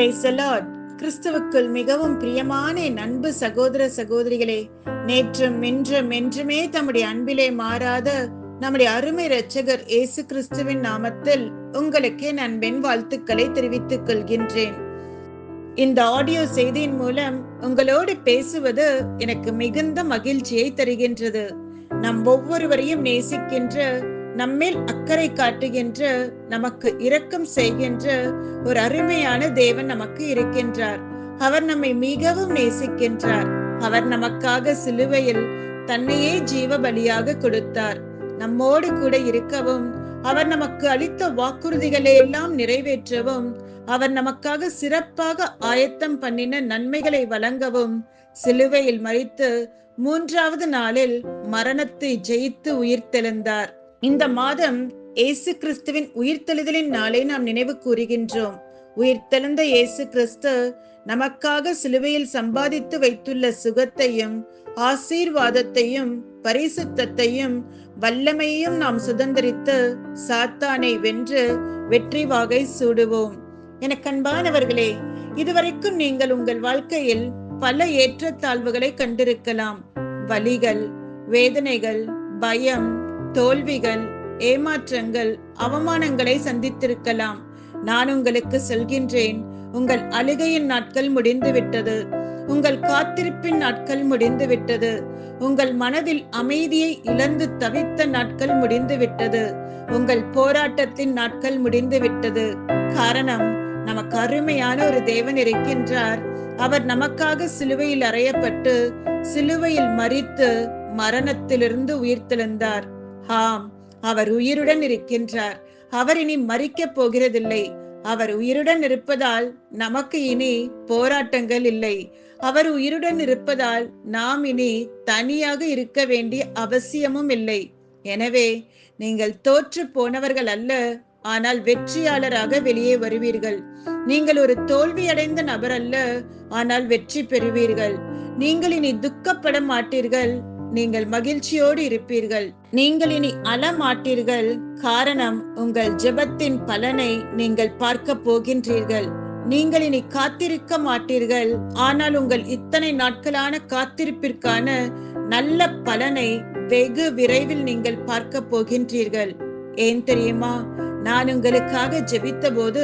Praise the Lord. கிறிஸ்துவுக்குள் மிகவும் பிரியமான என் அன்பு சகோதர சகோதரிகளே, நேற்றும் இன்றும் என்றுமே தம்முடைய அன்பிலே மாறாத நம்முடைய அருமை இரட்சகர் இயேசு கிறிஸ்துவின் நாமத்தில் உங்களுக்கு என் அன்பின் வாழ்த்துக்களை தெரிவித்துக் கொள்கின்றேன். இந்த ஆடியோ செய்தியின் மூலம் உங்களோடு பேசுவது எனக்கு மிகுந்த மகிழ்ச்சியை தருகின்றது. நம் ஒவ்வொருவரையும் நேசிக்கின்ற, நம்மேல் அக்கறை காட்டுகின்ற, நமக்கு இரக்கம் செய்கின்ற ஒரு அருமையான தேவன் நமக்கு இருக்கின்றார். அவர் நம்மை மிகவும் நேசிக்கின்றார். அவர் நமக்காக சிலுவையில் தன்னையே ஜீவ பலியாக கொடுத்தார். நம்மோடு கூட இருக்கவும், அவர் நமக்கு அளித்த வாக்குறுதிகளை எல்லாம் நிறைவேற்றவும், அவர் நமக்காக சிறப்பாக ஆயத்தம் பண்ணின நன்மைகளை வழங்கவும் சிலுவையில் மரித்து 3வது நாளில் மரணத்தை ஜெயித்து உயிர்த்தெழுந்தார். இந்த மாதம் இயேசு கிறிஸ்துவின் உயிர்த்தெழுதலின் நாளை நாம் நினைவு கூறுகின்றோம். உயிர்த்தெழுந்த இயேசு கிறிஸ்து நமக்காக சிலுவையில் சம்பாதித்து வைத்துள்ள சுகத்தையும் ஆசீர்வாதத்தையும் பரிசுத்தத்தையும் வல்லமையையும் நாம் சுதந்திரித்து சாத்தானை வென்று வெற்றி வாகை சூடுவோம். எனக்கு அன்பானவர்களே, இதுவரைக்கும் நீங்கள் உங்கள் வாழ்க்கையில் பல ஏற்றத்தாழ்வுகளை கண்டிருக்கலாம். வலிகள், வேதனைகள், பயம், தோல்விகள், ஏமாற்றங்கள், அவமானங்களை சந்தித்திருக்கலாம். நான் உங்களுக்கு சொல்கின்றேன், உங்கள் அழுகையின் நாட்கள் முடிந்து விட்டது. உங்கள் காத்திருப்பின் நாட்கள் முடிந்து விட்டது. உங்கள் மனதில் அமைதியை இழந்து தவித்த நாட்கள் முடிந்து விட்டது. உங்கள் போராட்டத்தின் நாட்கள் முடிந்து விட்டது. காரணம், நமக்கு அருமையான ஒரு தேவன் இருக்கின்றார். அவர் நமக்காக சிலுவையில் அறையப்பட்டு சிலுவையில் மரித்து மரணத்திலிருந்து உயிர்த்தெழுந்தார். ஆம், அவர் உயிருடன் இருக்கின்றார். அவர் இனி மரிக்கப் போகிறதில்லை. அவர் உயிருடன் இருப்பதால் நமக்கு இனி போராட்டங்கள் இல்லை. அவர் உயிருடன் இருப்பதால் நாம் இனி தனியாக இருக்க வேண்டிய அவசியமும் இல்லை. எனவே நீங்கள் தோற்று போனவர்கள் அல்ல, ஆனால் வெற்றியாளராக வெளியே வருவீர்கள். நீங்கள் ஒரு தோல்வியடைந்த நபர் அல்ல, ஆனால் வெற்றி பெறுவீர்கள். நீங்கள் இனி துக்கப்பட மாட்டீர்கள், நீங்கள் மகிழ்ச்சியோடு இருப்பீர்கள். நீங்கள் இனி அழ மாட்டீர்கள். காரணம், உங்கள் ஜெபத்தின் பலனை நீங்கள் பார்க்க போகின்றீர்கள். நீங்கள் இனி காத்திருக்க மாட்டீர்கள், ஆனால் உங்கள் இத்தனை நாட்களான காத்திருப்பிற்கான நல்ல பலனை வெகு விரைவில் நீங்கள் பார்க்க போகின்றீர்கள். ஏன் தெரியுமா? நான் உங்களுக்காக ஜெபித்த போது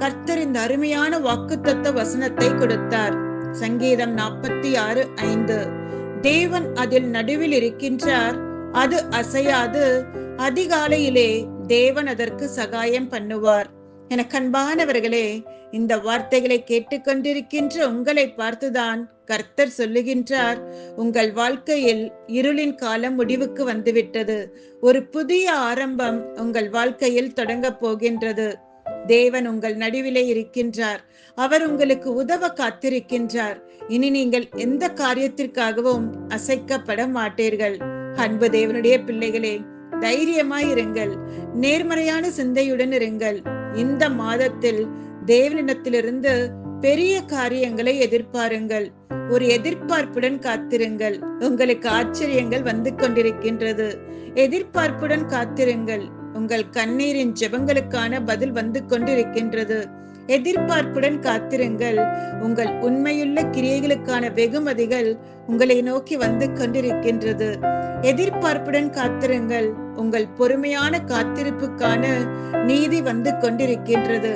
கர்த்தர் இந்த அருமையான வாக்குத்தத்த வசனத்தை கொடுத்தார். சங்கீதம் 46:5. தேவன் அதில் நடுவில் இருக்கின்றார், அது அசையாது. அதிகாலையிலே தேவன் அதற்கு சகாயம் பண்ணுவார். எனக்கு அன்பானவர்களே, இந்த வார்த்தைகளை கேட்டுக்கொண்டிருக்கின்ற உங்களை பார்த்துதான் கர்த்தர் சொல்லுகின்றார், உங்கள் வாழ்க்கையில் இருளின் காலம் முடிவுக்கு வந்துவிட்டது. ஒரு புதிய ஆரம்பம் உங்கள் வாழ்க்கையில் தொடங்க போகின்றது. தேவன் உங்கள் நடுவிலே இருக்கின்றார். அவர் உங்களுக்கு உதவ காத்திருக்கின்றார். இனி நீங்கள் எந்த காரியத்திற்காகவும் அசைக்கப்பட மாட்டீர்கள். அன்பு தேவனுடைய பிள்ளைகளே, தைரியமாயிருங்கள். நேர்மறையான சிந்தையுடன் இருங்கள். இந்த மாதத்தில் தேவனிடத்திலிருந்து பெரிய காரியங்களை எதிர்பாருங்கள். ஒரு எதிர்பார்ப்புடன் காத்திருங்கள். உங்களுக்கு ஆச்சரியங்கள் வந்து கொண்டிருக்கின்றது. எதிர்பார்ப்புடன் காத்திருங்கள். உங்கள் கண்ணீரின் ஜெபங்களுக்கான பதில் வந்து கொண்டிருக்கின்றது. எதிர்பார்ப்புடன் காத்திருங்கள். உங்கள் உண்மையுள்ள கிரியைகளுக்கான வெகுமதிகள் உங்களை நோக்கி வந்து கொண்டிருக்கின்றது. எதிர்பார்ப்புடன் காத்திருங்கள். உங்கள் பொறுமையான காத்திருப்புக்கான நீதி வந்து கொண்டிருக்கின்றது.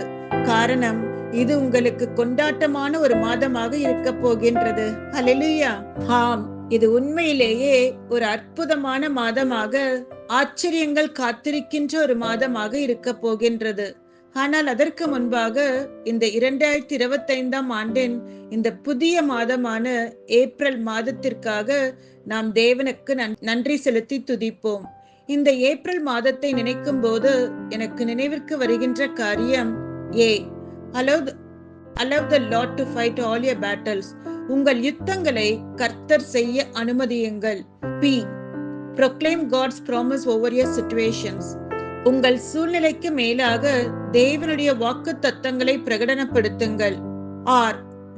காரணம், இது உங்களுக்கு கொண்டாட்டமான ஒரு மாதமாக இருக்க போகின்றது. ஹல்லேலூயா. ஆம், இது உண்மையிலேயே ஒரு அற்புதமான மாதமாக, ஆச்சரியங்கள் காத்திருக்கின்ற ஒரு மாதமாக இருக்க போகின்றது. ஆனால் அதற்கு முன்பாக இந்த 2025ஆம் ஆண்டின் இந்த புதிய மாதமான ஏப்ரல் மாதத்திற்காக நாம் தேவனுக்கு நன்றி செலுத்தி துதிப்போம். இந்த ஏப்ரல் மாதத்தை நினைக்கும் போது எனக்கு நினைவிற்கு வருகின்ற காரியம், allow the Lord to fight all your battles. உங்கள் யுத்தங்களை கர்த்தர் செய்ய அனுமதியுங்கள். P, proclaim God's promise over your situations. உங்கள் சூழ்நிலைக்கு மேலாக தேவனுடைய வாக்கு தத்தங்களை பிரகடனப்படுத்துங்கள். R,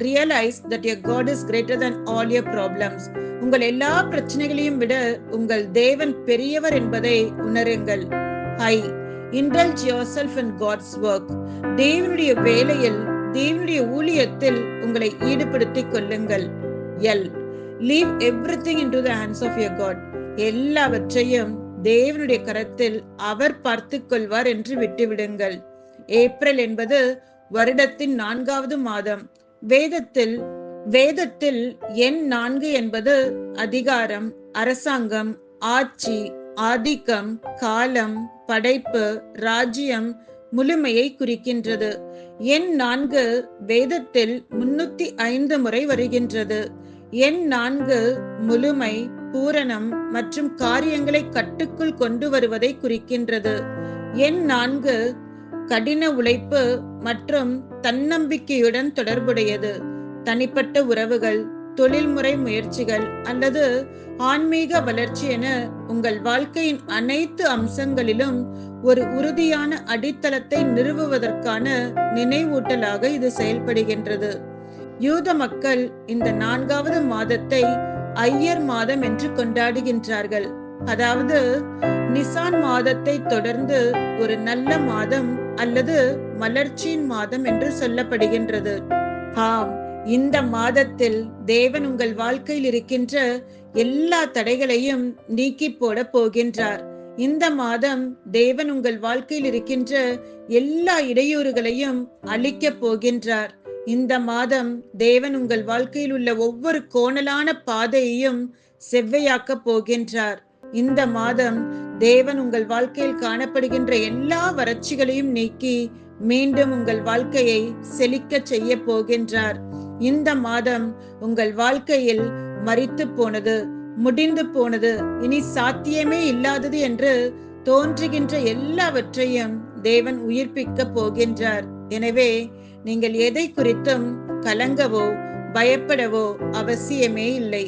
realize that your God is greater than all your problems. உங்கள் எல்லா பிரச்சனைகளையும் விட உங்கள் தேவன் பெரியவர் என்பதை உணருங்கள். I, indulge yourself in God's work. தேவனுடைய வேலையில் தேவனுடைய ஊழியத்தில் உங்களை ஈடுபடுத்திக் கொள்ளுங்கள். எல் leave everything into the hands of your God. எல்லாவற்றையும் தேவனுடைய கரத்தில் அவர் பார்த்துக் கொள்வார் என்று விட்டுவிடுங்கள். ஏப்ரல் என்பது வருடத்தின் 4வது மாதம். வேதத்தில் எண் 4 என்பது அதிகாரம், அரசாங்கம், ஆட்சி, ஆதிக்கம், காலம், படைப்பு, ராஜ்யம், முழுமையை குறிக்கின்றது. எண் 4 வேதத்தில் 305 முறை வருகின்றது. எண் 4 முழுமை, பூரணம் மற்றும் காரியங்களை கட்டுக்குள் கொண்டு வருவதை குறிக்கின்றது. எண் 4 கடின உழைப்பு மற்றும் தன்னம்பிக்கையுடன் தொடர்புடையது. தனிப்பட்ட உறவுகள், தொழில்முறை முயற்சிகள் அல்லது ஆன்மீக வளர்ச்சி என உங்கள் வாழ்க்கையின் அனைத்து அம்சங்களிலும் ஒரு உறுதியான அடித்தளத்தை நிறுவுவதற்கான நினைவூட்டலாக இது செயல்படுகின்றது. யூத மக்கள் இந்த 4வது மாதத்தை ஐயர் மாதம் என்று கொண்டாடுகின்றார்கள். அதாவது நிசான் மாதத்தை தொடர்ந்து ஒரு நல்ல மாதம் அல்லது மலர்ச்சியின் மாதம் என்று சொல்லப்படுகின்றது. ஆம், இந்த மாதத்தில் தேவன் உங்கள் வாழ்க்கையில் இருக்கின்ற எல்லா தடைகளையும் நீக்கி போட போகின்றார். இந்த மாதம் தேவன் உங்கள் வாழ்க்கையில் இருக்கின்ற எல்லா இடையூறுகளையும் அழிக்க போகின்றார். இந்த மாதம் தேவன் உங்கள் வாழ்க்கையில் உள்ள ஒவ்வொரு கோணலான பாதையையும் செவ்வையாக்க போகின்றார். இந்த மாதம் தேவன் உங்கள் வாழ்க்கையில் காணப்படுகின்ற எல்லா வறட்சிகளையும் நீக்கி மீண்டும் உங்கள் வாழ்க்கையை செழிக்க செய்ய போகின்றார். இந்த மாதம் உங்கள் வாழ்க்கையில் மரித்து போனது, முடிந்து போனது, இனி சாத்தியமே இல்லாதது என்று தோன்றுகின்ற எல்லாவற்றையும் தேவன் உயிர்ப்பிக்க போகின்றார். எனவே நீங்கள் எதை குறித்தும் கலங்கவோ பயப்படவோ அவசியமே இல்லை.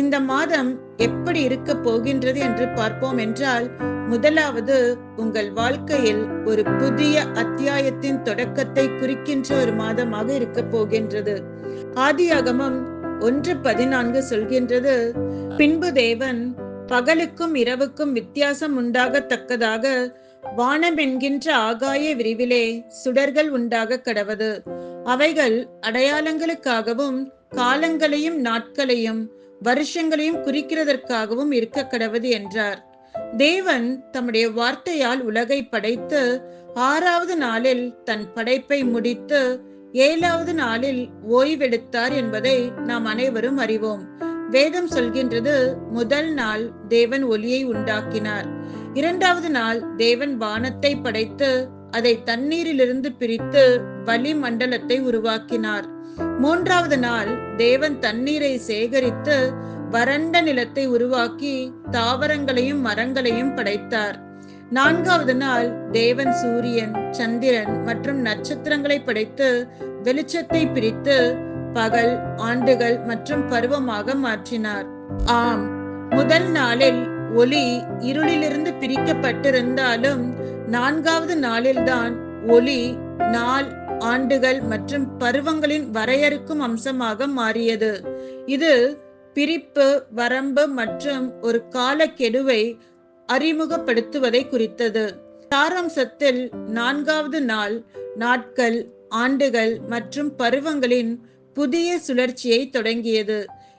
இந்த மாதம் எப்படி இருக்க போகின்றது என்று பார்ப்போம் என்றால், முதலாவது உங்கள் வாழ்க்கையில் ஒரு புதிய அத்தியாயத்தின் தொடக்கத்தை குறிக்கின்ற ஒரு மாதமாக இருக்க போகின்றது. ஆதியாகமம் 1:14 சொல்கின்றது, பின்பு தேவன் பகலுக்கும் இரவுக்கும் வித்தியாசம் உண்டாகத்தக்கதாக வானம் என்கின்ற ஆகாய விரிவிலே சுடர்கள் உண்டாக கடவது. அவைகள் அடையாளங்களுக்காகவும் காலங்களையும் நாட்களையும் வருஷங்களையும் குறிக்கிறதற்காகவும் இருக்க கடவது என்றார். தேவன் தம்முடைய வார்த்தையால் உலகை படைத்து 6வது நாளில் தன் படைப்பை முடித்து 7வது நாளில் ஓய்வெடுத்தார் என்பதை நாம் அனைவரும் அறிவோம். வேதம் சொல்கின்றது, முதல் நாள் தேவன் ஒளியை உண்டாக்கினார். 2வது நாள் தேவன் வானத்தை படைத்து அதை தண்ணீரிலிருந்து பிரித்து வளிமண்டலத்தை உருவாக்கினார். 3வது நாள் தேவன் தண்ணீரை சேகரித்து வறண்ட நிலத்தை உருவாக்கி தாவரங்களையும் மரங்களையும் படைத்தார். 4வது நாள் தேவன் சூரியன், சந்திரன் மற்றும் நட்சத்திரங்களை படைத்து வெளிச்சத்தை பிரித்து பகல், ஆண்டுகள் மற்றும் பருவமாக மாற்றினார். ஆம், முதல் நாளில் ஒளி இருளிலிருந்து பிரிக்கப்பட்டிருந்தாலும் 4வது நாளில்தான் ஒளி நாள், ஆண்டுகள் மற்றும் பருவங்களின் வரையறுக்கும் அம்சமாக மாறியது. இது பிரிப்பு, வரம்பு மற்றும் ஒரு காலக்கெடுவை அறிமுகப்படுத்துவதை குறித்தது. சாராம்சத்தில் 4வது நாள் நாட்கள், ஆண்டுகள் மற்றும் பருவங்களின் புதிய சுழற்சியை தொடங்கியது.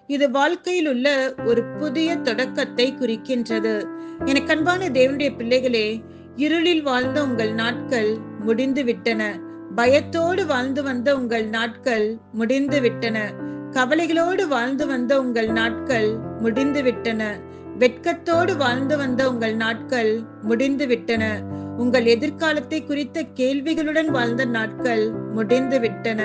இது வாழ்க்கையில் உள்ள ஒரு புதிய தொடக்கத்தை குறிக்கின்றது. எனக்கு அன்பான தேவனுடைய பிள்ளைகளே, இருளில் வாழ்ந்த உங்கள் நாட்கள் முடிந்து விட்டன. பயத்தோடு வாழ்ந்து வந்த உங்கள் நாட்கள் முடிந்து விட்டன. கவலைகளோடு வாழ்ந்து வந்த உங்கள் நாட்கள் முடிந்து விட்டன. வெட்கத்தோடு வாழ்ந்து வந்த உங்கள் நாட்கள் முடிந்து விட்டன. உங்கள் எதிர்காலத்தை குறித்த கேள்விகளுடன் வாழ்ந்த நாட்கள் முடிந்து விட்டன.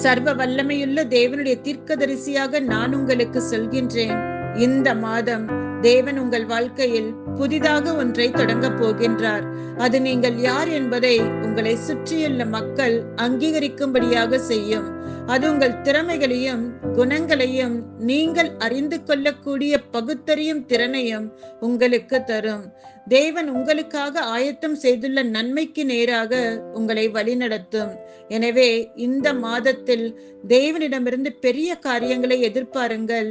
சர்வ வல்லமையுள்ள தேவனுடைய தீர்க்கதரிசியாக நான் உங்களுக்கு சொல்கின்றேன், இந்த மாதம் தேவன் உங்கள் வாழ்க்கையில் புதிதாக ஒன்றை தொடங்க போகின்றார். அது நீங்கள் யார் என்பதை உங்களை சுற்றியுள்ள மக்கள் அங்கீகரிக்கும்படியாக செய்யும். அது உங்கள் திறமைகளையும் குணங்களையும் நீங்கள் அறிந்து கொள்ளக்கூடிய பகுத்தறியும் திறனையும் உங்களுக்கு தரும். தேவன் உங்களுக்காக ஆயத்தம் செய்துள்ள நன்மைக்கு நேராக உங்களை வழிநடத்தும். எனவே இந்த மாதத்தில் தேவனிடமிருந்து பெரிய காரியங்களை எதிர்பாருங்கள்.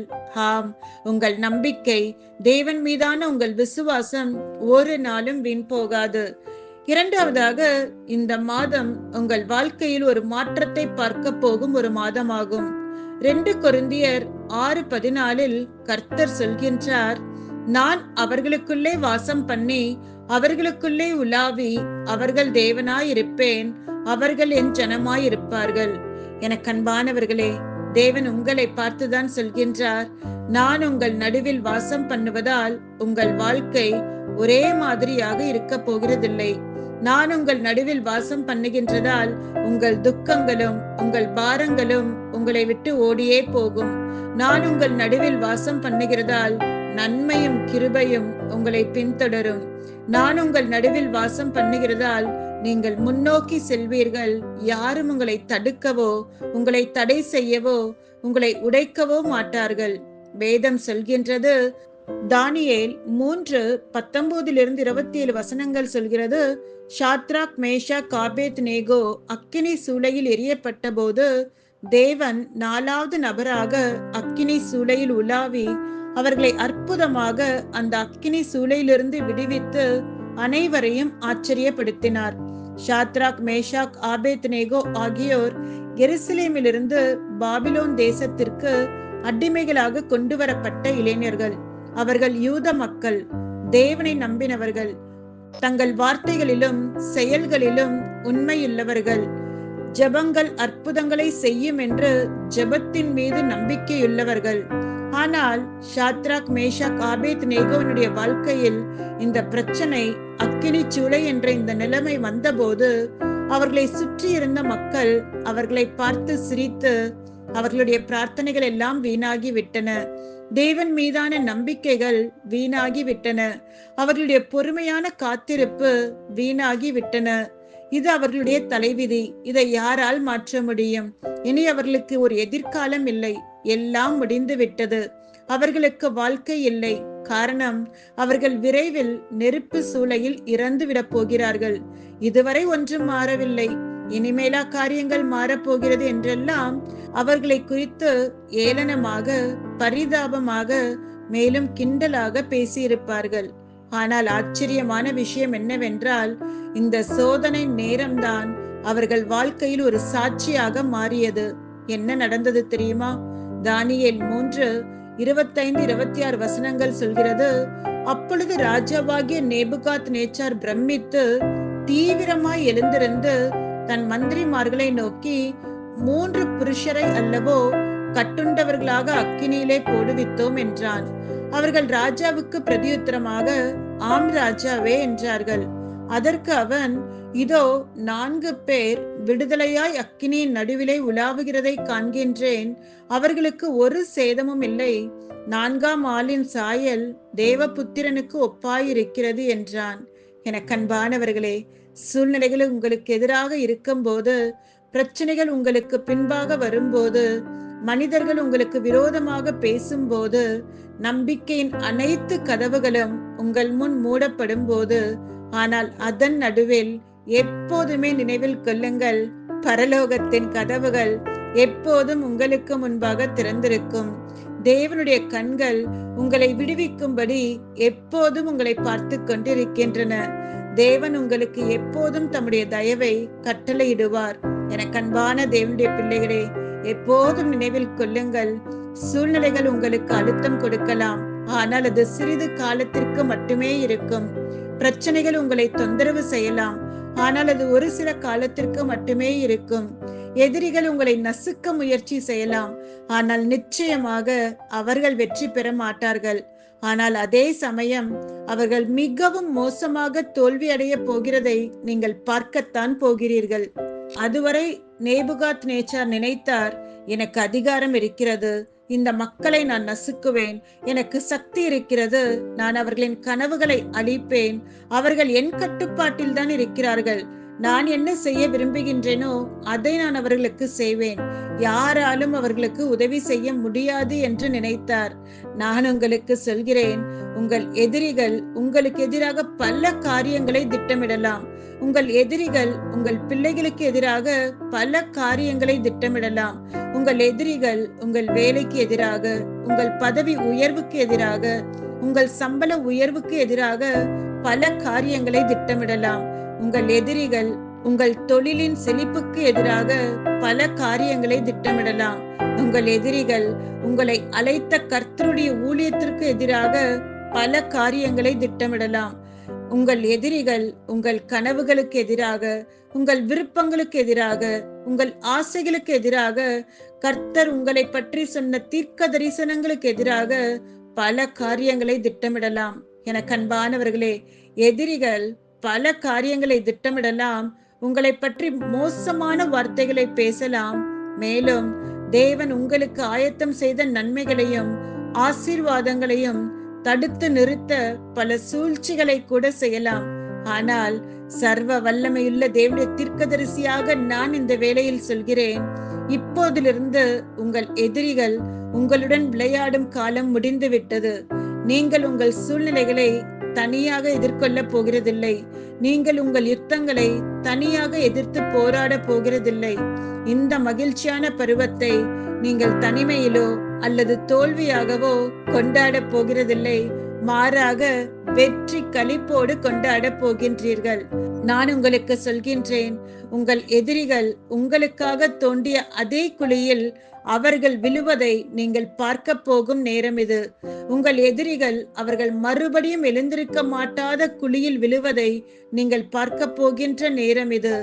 ஆம், உங்கள் நம்பிக்கை, தேவன் மீதான உங்கள் விசுவாசம் ஒரு நாளும் வீண் போகாது. இரண்டாவதாக, இந்த மாதம் உங்கள் வாழ்க்கையில் ஒரு மாற்றத்தை பார்க்க போகும் ஒரு மாதமாகும். 2 கொரிந்தியர் 6:14 கர்த்தர் சொல்கின்றார், நான் அவர்களுக்குள்ளே வாசம் பண்ணி அவர்களுக்குள்ளே உலாவி அவர்கள் தேவனாயிருப்பேன், அவர்கள் என் ஜனமாயிருப்பார்கள். எனக்கு அன்பானவர்களே, தேவன் உங்களை பார்த்துதான் சொல்கின்றார், நான் உங்கள் நடுவில் வாசம் பண்ணுவதால் உங்கள் வாழ்க்கை ஒரே மாதிரியாக இருக்க போகிறதில்லை. நான் உங்கள் நடுவில் வாசம் பண்ணுகின்றதால் உங்கள் துக்கங்களும் உங்கள் பாரங்களும் உங்களை விட்டு ஓடியே போகும். நான் உங்கள் நடுவில் வாசம் பண்ணுகிறதால் நன்மையும் கிருபையும் உங்களை பின்தொடரும். நான் உங்கள் நடுவில் வாசம் பண்ணுகிறதால் நீங்கள் முன்னோக்கி செல்வீர்கள். யாரும் உங்களை தடுக்கவோ உங்களை தடை செய்யவோ உங்களை உடைக்கவோ மாட்டார்கள். வேதம் சொல்கின்றது, தானியேல் 3:19-27 வசனங்கள் சொல்கிறது, ஷாத்ராக் மேஷாக் ஆபேத்நேகோ அக்கினி சூளையில் எரியப்பட்ட போது தேவன் 4வது நபராக அக்கினி சூளையில் உலாவி அவர்களை அற்புதமாக அந்த அக்கினி சூளையிலிருந்து விடுவித்து அனைவரையும் ஆச்சரியப்படுத்தினார். ஷாத்ராக் மேஷாக் ஆபேத்நேகோ ஆகியோர் எருசலேமிலிருந்து பாபிலோன் தேசத்திற்கு அடிமைகளாக கொண்டு வரப்பட்ட இளைஞர்கள். அவர்கள் யூத மக்கள், தேவனை நம்பினவர்கள், தங்கள் வார்த்தைகளிலும் செயல்களிலும் உண்மையுள்ளவர்கள், ஜெபங்கள் அற்புதங்களை செய்யும் என்று ஜெபத்தின் மீது நம்பிக்கையுள்ளவர்கள். ஆனால் ஷாத்ராக் மேஷாக் ஆபேத்நேகோவினுடைய வாழ்க்கையில் இந்த பிரச்சனை, அக்கினி சூளை என்ற இந்த நிலைமை வந்தபோது அவர்களை சுற்றி இருந்த மக்கள் அவர்களை பார்த்து சிரித்து அவர்களுடைய பிரார்த்தனைகள் எல்லாம் வீணாகி விட்டன. தேவன் மீதான நம்பிக்கைகள் வீணாகி விட்டன. அவர்களுடைய பொறுமையான காத்திருப்பு வீணாகி விட்டன. இது அவர்களுடைய தலைவிதி. இதை யாரால் மாற்ற முடியும்? இனி அவர்களுக்கு ஒரு எதிர்காலம் இல்லை. எல்லாம் முடிந்து விட்டது. அவர்களுக்கு வாழ்க்கை இல்லை. காரணம், அவர்கள் விரைவில் நெருப்பு சூளையில் இறந்து விட போகிறார்கள். இதுவரை ஒன்றும் மாறவில்லை, இனிமேலா காரியங்கள் மாறப்போகிறது என்றெல்லாம் அவர்களை குறித்து ஏளனமாக, பரிதாபமாக, மேலும் கிண்டலாக பேசியிருப்பார்கள். ஆனால் ஆச்சரியமான விஷயம் என்னவென்றால், இந்த சோதனை நேரம்தான் அவர்கள் வாழ்க்கையில் ஒரு சாட்சியாக மாறியது. என்ன நடந்தது தெரியுமா? தானியேல் 3:25-26 வசனங்கள் சொல்கிறது, அப்பொழுது ராஜாவாகிய நேபுகாத் நேச்சார் பிரமித்து தீவிரமாய் எழுந்திருந்து தன் மந்திரிமார்களை நோக்கி, 3 புருஷரை அல்லவோ கட்டுண்டவர்களாக அக்கினியிலே போடுவித்தோம் என்றான். அவர்கள் ராஜாவுக்கு பிரதியுத்தரமாக, ஆம் ராஜாவே என்றார்கள். அதற்கு அவன், இதோ 4 பேர் விடுதலையாய் அக்கினியின் நடுவிலே உலாவுகிறதை காண்கின்றேன். அவர்களுக்கு ஒரு சேதமும் இல்லை. 4ஆம் ஆளின் சாயல் தேவபுத்திரனுக்கு ஒப்பாயிருக்கிறது என்றான். எனக்கு அன்பானவர்களே, சூழ்நிலைகள் உங்களுக்கு எதிராக இருக்கும்போது, பிரச்சனைகள் உங்களுக்கு பின்பாக வரும்போது, மனிதர்கள் உங்களுக்கு விரோதமாக பேசும்போது, நம்பிக்கையின் அனைத்து கதவுகளும் உங்கள் முன் மூடப்படும் போது, ஆனால் அதன் நடுவில் எப்போதுமே நினைவில் கொள்ளுங்கள், பரலோகத்தின் கதவுகள் எப்போதும் உங்களுக்கு முன்பாக திறந்திருக்கும். தேவனுடைய கண்கள் உங்களை விடுவிக்கும்படி எப்போதும் உங்களை பார்த்து கொண்டிருக்கின்றன. தேவன் உங்களுக்கு எப்போதும் தம்முடைய தயவை கட்டளையிடுவார். எனக்கு அன்பான தேவனுடைய பிள்ளைகளே, எப்போதும் நினைவில் கொள்ளுங்கள், சூழ்நிலைகள் உங்களுக்கு அழுத்தம் கொடுக்கலாம், ஆனால் அது சிறிது காலத்திற்கு மட்டுமே இருக்கும். பிரச்சனைகள் உங்களை தொந்தரவு செய்யலாம், ஆனால் அது ஒரு சில காலத்திற்கு மட்டுமே இருக்கும். எதிரிகள் உங்களை நசுக்க முயற்சி செய்யலாம், ஆனால் நிச்சயமாக அவர்கள் வெற்றி பெற மாட்டார்கள். ஆனால் அதே சமயம் அவர்கள் மிகவும் மோசமாக தோல்வி அடைய போகிறதை நீங்கள் பார்க்கத்தான் போகிறீர்கள். அதுவரை நேபுகாத் நேச்சார் நினைத்தார், எனக்கு அதிகாரம் இருக்கிறது, இந்த மக்களை நான் நசுக்குவேன், எனக்கு சக்தி இருக்கிறது, நான் அவர்களின் கனவுகளை அழிப்பேன், அவர்கள் என் கட்டுப்பாட்டில் தான் இருக்கிறார்கள், நான் என்ன செய்ய விரும்புகின்றேனோ அதை நான் அவர்களுக்கு செய்வேன், யாராலும் அவர்களுக்கு உதவி செய்ய முடியாது என்று நினைத்தார். நான் உங்களுக்கு சொல்கிறேன், உங்கள் எதிரிகள் உங்களுக்கு எதிராக பல காரியங்களை திட்டமிடலாம். உங்கள் எதிரிகள் உங்கள் பிள்ளைகளுக்கு எதிராக பல காரியங்களை திட்டமிடலாம். உங்கள் எதிரிகள் உங்கள் வேலைக்கு எதிராக, உங்கள் பதவி உயர்வுக்கு எதிராக, உங்கள் சம்பள உயர்வுக்கு எதிராக பல காரியங்களை திட்டமிடலாம். உங்கள் எதிரிகள் உங்கள் தொழிலின் செழிப்புக்கு எதிராக பல காரியங்களை திட்டமிடலாம். உங்கள் எதிரிகள் உங்களை அழைத்த கர்த்தருடைய ஊழியத்திற்கு எதிராக பல காரியங்களை திட்டமிடலாம். உங்கள் எதிரிகள் உங்கள் கனவுகளுக்கு எதிராக, உங்கள் விருப்பங்களுக்கு எதிராக, உங்கள் ஆசைகளுக்கு எதிராக, கர்த்தர் உங்களை பற்றி சொன்ன தீர்க்க தரிசனங்களுக்கு எதிராக பல காரியங்களை திட்டமிடலாம். என கண்பானவர்களே, எதிரிகள் பல காரியங்களை திட்டமிடலாம். உங்களை பற்றி மோசமான வார்த்தைகளை பேசலாம். மேலும் தேவன் உங்களுக்கு ஆயத்தம் செய்த நன்மைகளையும் ஆசீர்வாதங்களையும் தடுத்து நிறுத்த பல சூழ்ச்சிகளை கூட செய்யலாம். ஆனால் சர்வ வல்லமையுள்ள தேவனுடைய தீர்க்கதரிசியாக நான் இந்த வேளையில் சொல்கிறேன், இப்போதிலிருந்து உங்கள் எதிரிகள் உங்களுடன் விளையாடும் காலம் முடிந்து விட்டது. நீங்கள் உங்கள் சூழ்நிலைகளை தனியாக எதிர்கொள்ள போகிறதில்லை. நீங்கள் உங்கள் யுத்தங்களை தனியாக எதிர்த்து போராட போகிறதில்லை. இந்த மகிழ்ச்சியான பருவத்தை நீங்கள் தனிமையிலோ அல்லது தோல்வியாகவோ கொண்டாட போகிறதில்லை. மாறாக வெற்றி களிப்போடு கொண்டாட போகின்றீர்கள். நான் உங்களுக்கு சொல்கின்றேன், உங்கள் எதிரிகள் உங்களுக்காக தோண்டிய அதே குழியில் அவர்கள் விழுவதை நீங்கள் பார்க்க போகும் நேரம் இது. உங்கள் எதிரிகள் அவர்கள் மறுபடியும் எழுந்திருக்க மாட்டாத குழியில் விழுவதை நீங்கள் பார்க்க போகின்ற நேரம் இது.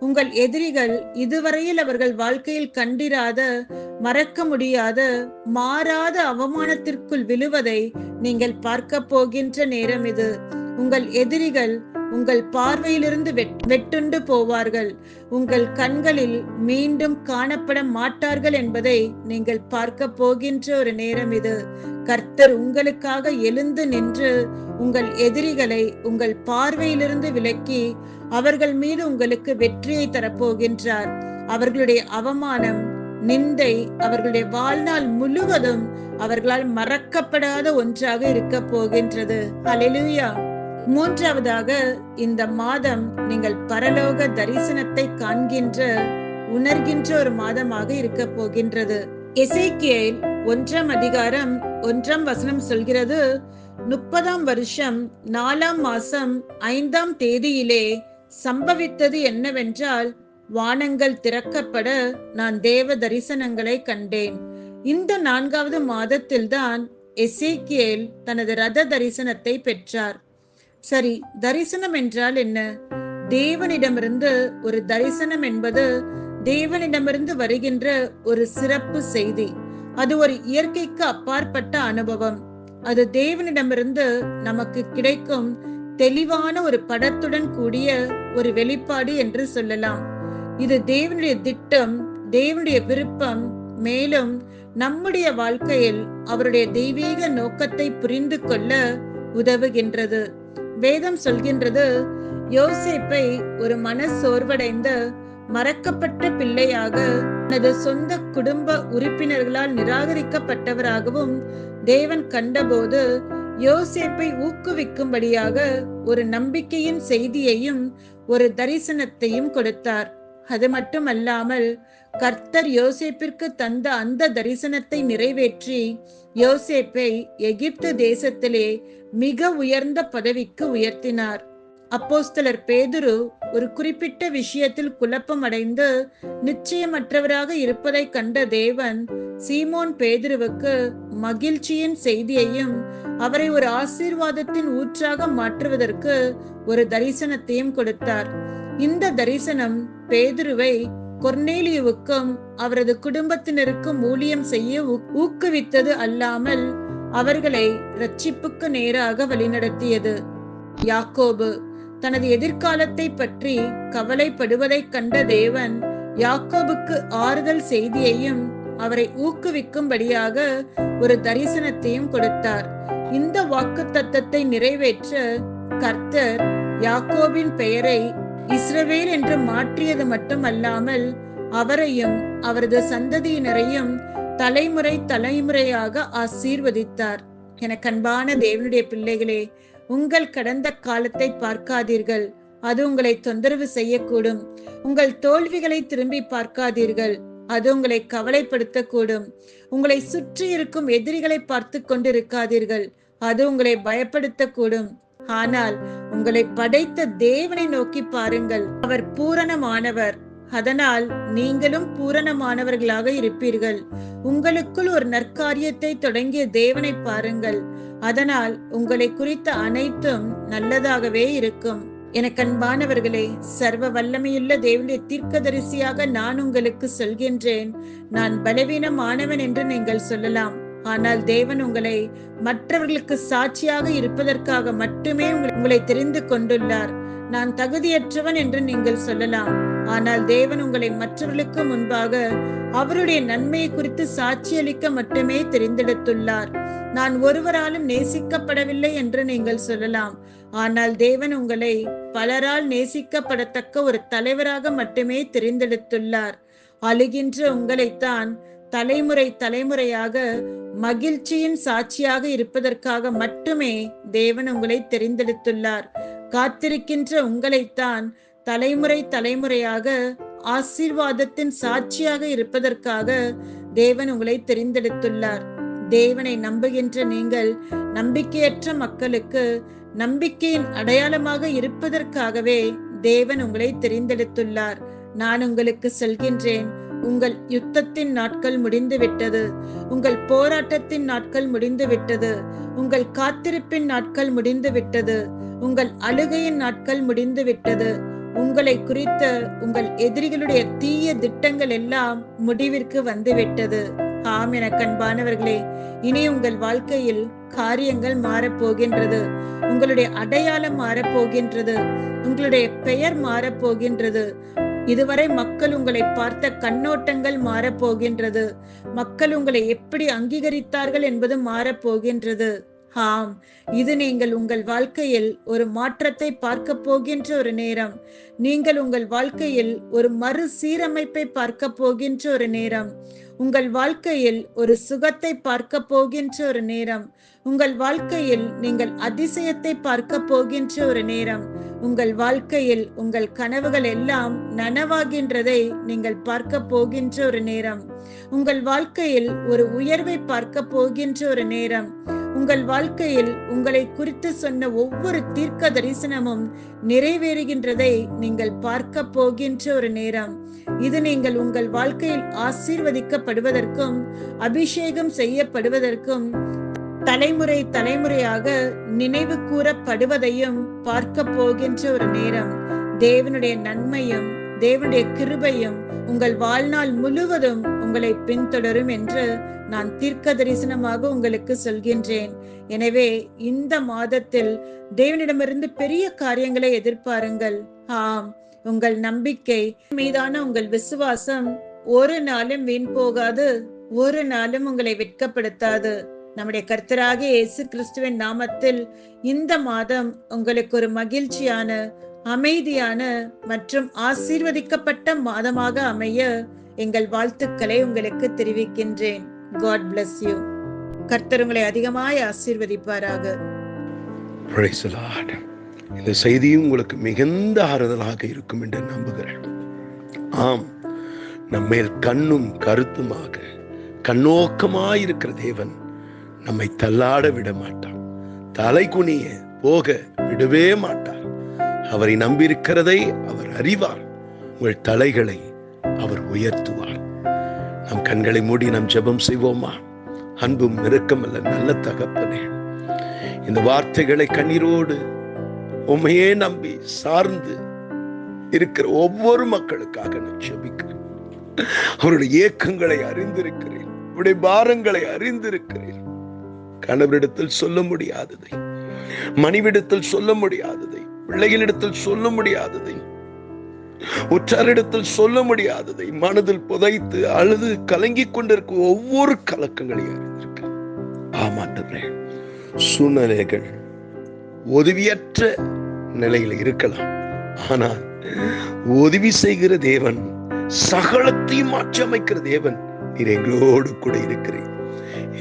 உங்கள் எதிரிகள் இதுவரையில் அவர்கள் வாழ்க்கையில் கண்டிராத, மறக்க முடியாத, மாறாத அவமானத்திற்குள் விழுவதை நீங்கள் பார்க்க போகின்ற நேரம் இது. உங்கள் எதிரிகள் உங்கள் பார்வையிலிருந்து வெட்டுண்டு போவார்கள். உங்கள் கண்களில் மீண்டும் காணப்பட மாட்டார்கள் என்பதை நீங்கள் பார்க்க போகின்ற ஒரு நேரம் இது. கர்த்தர் உங்களுக்காக எழுந்து நின்று உங்கள் எதிரிகளை உங்கள் பார்வையிலிருந்து விலக்கி அவர்கள் மீது உங்களுக்கு வெற்றியை தரப்போகின்றார். அவர்களுடைய அவமானம், நிந்தை அவர்களுடைய வாழ்நாள் முழுவதும் அவர்களால் மறக்கப்படாத ஒன்றாக இருக்க போகின்றது. ஹல்லேலூயா. மூன்றாவதாக, இந்த மாதம் நீங்கள் பரலோக தரிசனத்தை காண்கின்ற, உணர்கின்ற ஒரு மாதமாக இருக்க போகின்றது. எசேக்கியேல் 1 அதிகாரம் 1 சொல்கிறது, 30 வருஷம் 4 மாசம் 5 தேதியிலே சம்பவித்தது என்னவென்றால், வானங்கள் திறக்கப்பட நான் தேவ தரிசனங்களை கண்டேன். இந்த 4வது மாதத்தில்தான் எசேக்கியேல் தனது ரத தரிசனத்தை பெற்றார். சரி, தரிசனம் என்றால் என்ன? தேவனிடமிருந்து ஒரு தரிசனம் என்பது தேவனிடமிருந்து வருகின்ற ஒரு சிறப்பு செய்தி. அது ஒரு இயற்கைக்கு அப்பாற்பட்ட அனுபவம். அது தேவனிடமிருந்து நமக்கு கிடைக்கும் தெளிவான ஒரு படத்துடன் கூடிய ஒரு வெளிப்பாடு என்று சொல்லலாம். இது தேவனுடைய திட்டம், தேவனுடைய விருப்பம், மேலும் நம்முடைய வாழ்க்கையில் அவருடைய தெய்வீக நோக்கத்தை புரிந்து கொள்ள உதவுகின்றது. வேதம் சொல்கின்றது, யோசேப்பை ஒரு மனசோர்வடைந்த மறக்கப்பட்ட பிள்ளையாக, தனது சொந்த குடும்ப உறுப்பினர்களால் நிராகரிக்கப்பட்டவராகவும் தேவன் கண்டபோது யோசேப்பை ஊக்குவிக்கும்படியாக ஒரு நம்பிக்கையின் செய்தியையும் ஒரு தரிசனத்தையும் கொடுத்தார். அது மட்டுமல்லாமல் கர்த்தர் யோசேப்பிற்கு தந்த அந்த தரிசனத்தை நிறைவேற்றி யோசேப்பை எகிப்து தேசத்திலே மிக உயர்ந்த பதவிக்கு உயர்த்தினார். அப்போஸ்தலர் பேதுரு ஒரு குறிப்பிட்ட விஷயத்தில் குழப்பம் அடைந்து நிச்சயமற்றவராக இருப்பதை கண்ட தேவன் சீமோன் பேதுருவுக்கு மகிழ்ச்சியின் செய்தியையும் அவரை ஒரு ஆசீர்வாதத்தின் ஊற்றாக மாற்றுவதற்கு ஒரு தரிசனத்தையும் கொடுத்தார். இந்த தரிசனம் பேதுருவை கொர்நேலியுவுக்கும் அவரது குடும்பத்தினருக்கும் ஊழியம் செய்ய ஊக்குவித்தது அல்லாமல் அவர்களை இரட்சிப்புக்கு நேராக வழிநடத்தியது. யாக்கோபு தனது எதிர்காலத்தை பற்றி கவலைப்படுவதை கண்ட தேவன் யாக்கோபுக்கு ஆறுதல் செய்தியையும் அவரை ஊக்குவிக்கும்படியாக ஒரு தரிசனத்தையும் கொடுத்தார். இந்த வாக்குத்தத்தத்தை நிறைவேற்ற கர்த்தர் யாக்கோபின் பெயரை இஸ்ரவேல் என்று மாற்றியது மட்டுமல்லாமல் அவரையும் அவரது சந்ததியினரையும் தலைமுறை தலைமுறையாக ஆசீர்வதித்தார். என கண்பான தேவனுடைய பிள்ளைகளே, உங்கள் கடந்த காலத்தை பார்க்காதீர்கள், அது உங்களை தொந்தரவு செய்யக்கூடும். உங்கள் தோல்விகளை திரும்பி பார்க்காதீர்கள், அது உங்களை கவலைப்படுத்தக்கூடும். உங்களை சுற்றி இருக்கும் எதிரிகளை பார்த்து கொண்டிருக்காதீர்கள், அது உங்களை பயப்படுத்தக்கூடும். ஆனால் உங்களை படைத்த தேவனை நோக்கி பாருங்கள். அவர் பூரணமானவர். அதனால் நீங்களும் பூரணமானவர்களாக இருப்பீர்கள். உங்களுக்குள் ஒரு நற்காரியத்தை தொடங்கிய தேவனை பாருங்கள். அதனால் உங்களை குறித்த அனைத்தும் நல்லதாகவே இருக்கும். எனக்கு அன்பானவர்களே, சர்வ வல்லமையுள்ள தேவனுடைய தீர்க்கதரிசியாக நான் உங்களுக்கு சொல்கின்றேன். நான் பலவீனமானவன் என்று நீங்கள் சொல்லலாம். ஆனால் தேவன் உங்களை மற்றவர்களுக்கு சாட்சியாக இருப்பதற்காக மட்டுமே உங்களை தெரிந்து கொண்டுள்ளார். நான் தகுதியற்றவன் என்று நீங்கள் சொல்லலாம். ஆனால் தேவன் உங்களை மற்றவர்களுக்கு முன்பாக அவருடைய நன்மையை குறித்து சாட்சியளிக்க மட்டுமே தெரிந்தெடுத்துள்ளார். நான் ஒருவராலும் நேசிக்கப்படவில்லை என்று நீங்கள் சொல்லலாம். ஆனால் தேவன் உங்களை பலரால் நேசிக்கப்படத்தக்க ஒரு தலைவராக மட்டுமே தெரிந்தெடுத்துள்ளார். அழுகின்ற உங்களைத்தான் தலைமுறை தலைமுறையாக மகிழ்ச்சியின் சாட்சியாக இருப்பதற்காக மட்டுமே தேவன் உங்களை தெரிந்தெடுத்துள்ளார். காத்திருக்கின்ற உங்களைத்தான் தலைமுறை தலைமுறையாக ஆசீர்வாதத்தின் சாட்சியாக இருப்பதற்காக தேவன் உங்களை தெரிந்தெடுத்துள்ளார். தேவனை நம்புகின்ற நீங்கள் நம்பிக்கையற்ற மக்களுக்கு நம்பிக்கையின் அடையாளமாக இருப்பதற்காகவே தேவன் உங்களை தெரிந்தெடுத்துள்ளார். நான் உங்களுக்கு சொல்கின்றேன், உங்கள் யுத்தத்தின் நாட்கள் முடிந்து விட்டது. உங்கள் போராட்டத்தின் நாட்கள் முடிந்து விட்டது. உங்கள் காத்திருப்பின் நாட்கள் முடிந்து விட்டது. உங்கள் அழுகையின் நாட்கள் முடிந்து விட்டது. உங்களை குறித்த உங்கள் எதிரிகளுடைய தீய திட்டங்கள் எல்லாம் முடிவிற்கு வந்துவிட்டது. ஆம், என அன்பானவர்களே, இனி உங்கள் வாழ்க்கையில் காரியங்கள் மாறப்போகின்றது. உங்களுடைய அடையாளம் மாறப்போகின்றது. உங்களுடைய பெயர் மாறப்போகின்றது. இதுவரை மக்கள் உங்களை பார்த்த கண்ணோட்டங்கள் மாறப்போகின்றது. மக்கள் உங்களை எப்படி அங்கீகரித்தார்கள் என்பது மாறப்போகின்றது. ஆம், இது நீங்கள் உங்கள் வாழ்க்கையில் ஒரு மாற்றத்தை பார்க்க போகின்ற ஒரு நேரம். நீங்கள் உங்கள் வாழ்க்கையில் ஒரு மறுசீரமைப்பை பார்க்க போகின்ற ஒரு நேரம். உங்கள் வாழ்க்கையில் ஒரு சுகத்தை பார்க்க போகின்ற ஒரு நேரம். உங்கள் வாழ்க்கையில் நீங்கள் அதிசயத்தை பார்க்க போகின்ற ஒரு நேரம். உங்கள் வாழ்க்கையில் உங்கள் கனவுகள் எல்லாம் நனவாகின்றதை நீங்கள் பார்க்க போகின்ற ஒரு நேரம். உங்கள் வாழ்க்கையில் ஒரு உயர்வை பார்க்க போகின்ற ஒரு நேரம். உங்கள் வாழ்க்கையில் உங்களை குறித்து சொன்ன ஒவ்வொரு தீர்க்க தரிசனமும் நிறைவேறுகின்றதை நீங்கள் பார்க்க போகின்ற ஒரு நேரம். இது நீங்கள் உங்கள் வாழ்க்கையில் ஆசீர்வதிக்கப்படுவதற்கும் அபிஷேகம் செய்யப்படுவதற்கும் தலைமுறை தலைமுறையாக நினைவு கூறப்படுவதையும் பார்க்க போகின்ற ஒரு நேரம். தேவனுடைய நன்மையும் தேவனுடைய கிருபையும் உங்கள் வாழ்நாள் முழுவதும் உங்களை பின்தொடரும் என்று நான் தீர்க்க தரிசனமாக உங்களுக்கு சொல்கின்றேன். எனவே இந்த மாதத்தில் தேவனிடமிருந்து பெரிய காரியங்களை எதிர்பாருங்கள். ஆம், உங்கள் நம்பிக்கை மீதான உங்கள் விசுவாசம் ஒரு நாளும் வீண் போகாது. ஒரு நாளும் உங்களை வெட்கப்படுத்தாது. நம்முடைய கர்த்தராகிய இயேசு கிறிஸ்துவின் நாமத்தில் இந்த மாதம் உங்களுக்கு ஒரு மகிழ்ச்சியான, அமைதியான மற்றும் ஆசீர்வதிக்கப்பட்ட மாதமாக அமைய எங்கள் வாழ்த்துக்களை உங்களுக்கு தெரிவிக்கின்றேன். God bless you. கர்த்தர் உங்களை அதிகமாய் ஆசீர்வதிப்பாராக. Praise the Lord. இந்த செய்தியும் உங்களுக்கு மிகுந்த ஆறுதலாக இருக்கும் என்று நம்புகிறேன். ஆம், நம்மேல் கண்ணும் கருத்துமாக கண்ணோக்கமாயிருக்கிற தேவன் நம்மை தள்ளாட விட மாட்டார். தலை குனிய போக விடவே மாட்டார். அவரை நம்பியிருக்கிறதை அவர் அறிவார். உங்கள் தலைகளை அவர் உயர்த்துவார். நம் கண்களை மூடி நம் ஜெபம் செய்வோமா? அன்பும் நெருக்கமல்ல நல்ல தகப்பனே, இந்த வார்த்தைகளை கண்ணீரோடு உம்மையே நம்பி சார்ந்து இருக்கிற ஒவ்வொரு மக்களுக்காக நான் ஜெபிக்கிறேன். அவருடைய ஏக்கங்களை அறிந்திருக்கிறேன். அவருடைய பாரங்களை அறிந்திருக்கிறேன். கணவரிடத்தில் சொல்ல முடியாததை, மனைவிடத்தில் சொல்ல முடியாததை, பிள்ளைகளிடத்தில் சொல்ல முடியாததை, உற்றாரிடத்தில் சொல்ல முடியாததை மனதில் புதைத்து அழுது கலங்கிக் கொண்டிருக்கும் ஒவ்வொரு கலக்கங்களையும் அறிந்திருக்க. ஆமாண்டவரே, சூழ்நிலைகள் உதவியற்ற நிலையில் இருக்கலாம். ஆனால் உதவி செய்கிற தேவன், சகலத்தையும் மாற்றி அமைக்கிற தேவன், நீர் எங்களோடு கூட இருக்கிறேன்.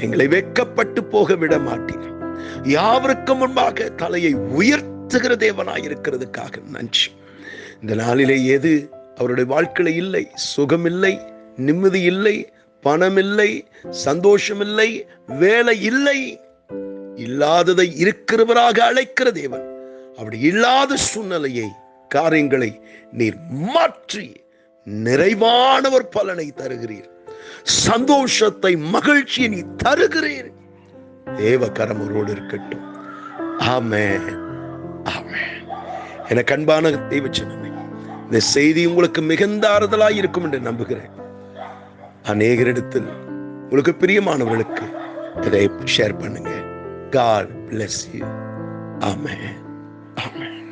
எங்களை வெட்கப்பட்டு போக விட மாட்டீர். யாவருக்கு முன்பாக தலையை உயர்த்துகிற தேவனாயிருக்கிறதுக்காக நன்றி. இந்த நாளிலே எது அவருடைய வாழ்க்கையில இல்லை, சுகம் இல்லை, நிம்மதி இல்லை, பணம் இல்லை, சந்தோஷம் இல்லை, வேலை இல்லை, இல்லாததை இருக்கிறவராக அழைக்கிற தேவன் அப்படி இல்லாத சூழ்நிலையை, காரியங்களை நீர் மாற்றி நிறைவான ஒரு பலனை தருகிறீர். சந்தோஷத்தை, மகிழ்ச்சியை நீ தருகிறீர். தேவ கரம் அவரோடு இருக்கட்டும். ஆமென், ஆமென். எனக்கு அன்பான தெய்வச்சனமே, இந்த செய்தி உங்களுக்கு மிகுந்த ஆறுதலாய் இருக்கும் என்று நம்புகிறேன். அநேகரிடத்தில் உங்களுக்கு பிரியமானவர்களுக்கு இதை ஷேர் பண்ணுங்க. God bless you. Amen. Amen.